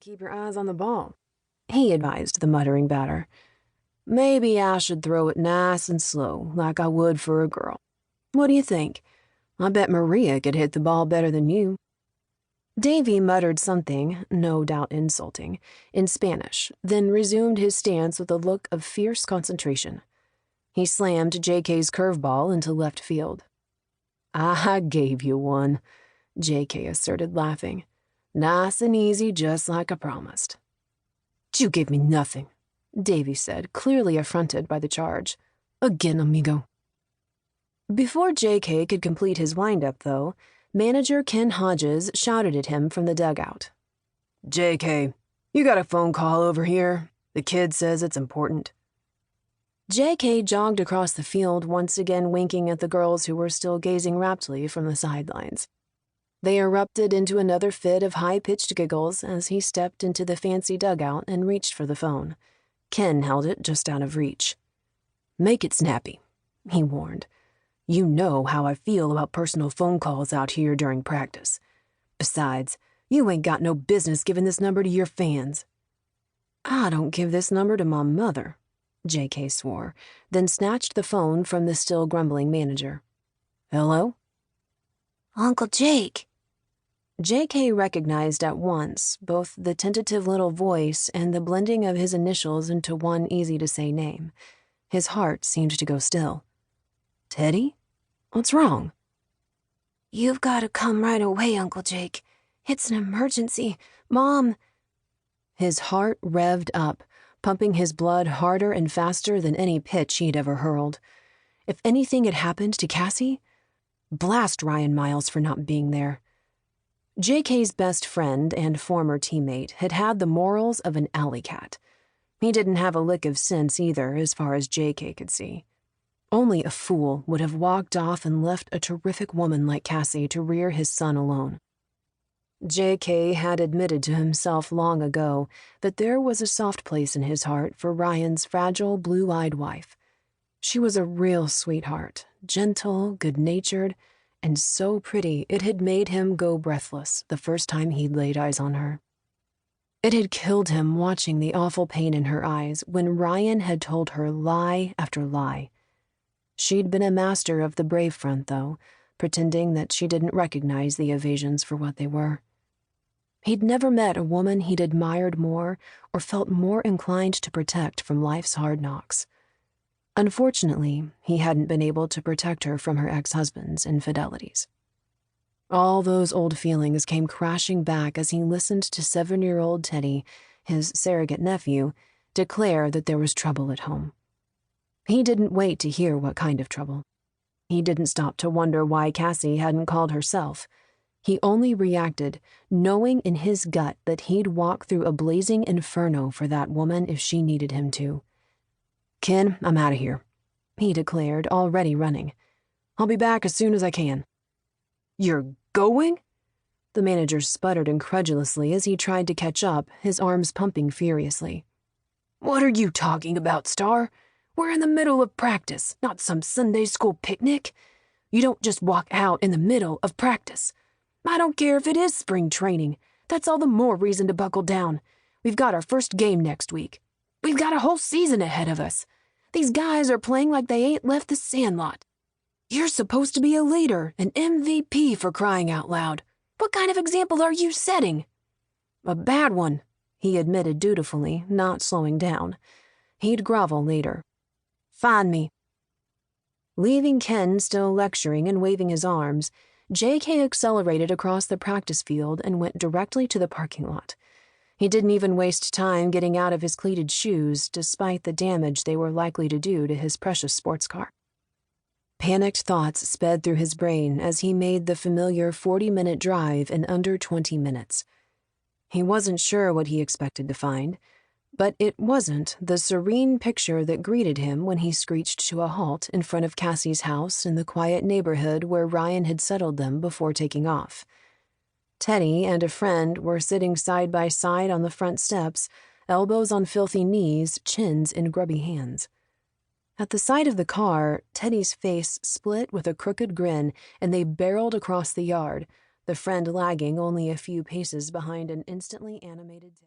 Keep your eyes on the ball, he advised the muttering batter. Maybe I should throw it nice and slow, like I would for a girl. What do you think? I bet Maria could hit the ball better than you. Davy muttered something, no doubt insulting, in Spanish, then resumed his stance with a look of fierce concentration. He slammed J.K.'s curveball into left field. I gave you one, J.K. asserted, laughing. Nice and easy, just like I promised. You gave me nothing, Davy said, clearly affronted by the charge. Again, amigo. Before J.K. could complete his windup, though, manager Ken Hodges shouted at him from the dugout. J.K., you got a phone call over here. The kid says it's important. J.K. jogged across the field, once again winking at the girls who were still gazing raptly from the sidelines. They erupted into another fit of high-pitched giggles as he stepped into the fancy dugout and reached for the phone. Ken held it just out of reach. Make it snappy, he warned. You know how I feel about personal phone calls out here during practice. Besides, you ain't got no business giving this number to your fans. I don't give this number to my mother, J.K. swore, then snatched the phone from the still grumbling manager. Hello? Uncle Jake. J.K. recognized at once both the tentative little voice and the blending of his initials into one easy-to-say name. His heart seemed to go still. Teddy? What's wrong? You've got to come right away, Uncle Jake. It's an emergency. Mom. His heart revved up, pumping his blood harder and faster than any pitch he'd ever hurled. If anything had happened to Cassie, blast Ryan Miles for not being there. J.K.'s best friend and former teammate had had the morals of an alley cat. He didn't have a lick of sense either, as far as J.K. could see. Only a fool would have walked off and left a terrific woman like Cassie to rear his son alone. J.K. had admitted to himself long ago that there was a soft place in his heart for Ryan's fragile, blue-eyed wife. She was a real sweetheart, gentle, good-natured, and so pretty it had made him go breathless the first time he'd laid eyes on her. It had killed him watching the awful pain in her eyes when Ryan had told her lie after lie. She'd been a master of the brave front, though, pretending that she didn't recognize the evasions for what they were. He'd never met a woman he'd admired more or felt more inclined to protect from life's hard knocks. Unfortunately, he hadn't been able to protect her from her ex-husband's infidelities. All those old feelings came crashing back as he listened to 7-year-old Teddy, his surrogate nephew, declare that there was trouble at home. He didn't wait to hear what kind of trouble. He didn't stop to wonder why Cassie hadn't called herself. He only reacted, knowing in his gut that he'd walk through a blazing inferno for that woman if she needed him to. Ken, I'm out of here, he declared, already running. I'll be back as soon as I can. You're going? The manager sputtered incredulously as he tried to catch up, his arms pumping furiously. What are you talking about, Starr? We're in the middle of practice, not some Sunday school picnic. You don't just walk out in the middle of practice. I don't care if it is spring training. That's all the more reason to buckle down. We've got our first game next week. We've got a whole season ahead of us. These guys are playing like they ain't left the sandlot. You're supposed to be a leader, an MVP for crying out loud. What kind of example are you setting? A bad one, he admitted dutifully, not slowing down. He'd grovel later. Find me. Leaving Ken still lecturing and waving his arms, J.K. accelerated across the practice field and went directly to the parking lot. He didn't even waste time getting out of his cleated shoes, despite the damage they were likely to do to his precious sports car. Panicked thoughts sped through his brain as he made the familiar 40-minute drive in under 20 minutes. He wasn't sure what he expected to find, but it wasn't the serene picture that greeted him when he screeched to a halt in front of Cassie's house in the quiet neighborhood where Ryan had settled them before taking off. Teddy and a friend were sitting side by side on the front steps, elbows on filthy knees, chins in grubby hands. At the sight of the car, Teddy's face split with a crooked grin, and they barreled across the yard, the friend lagging only a few paces behind an instantly animated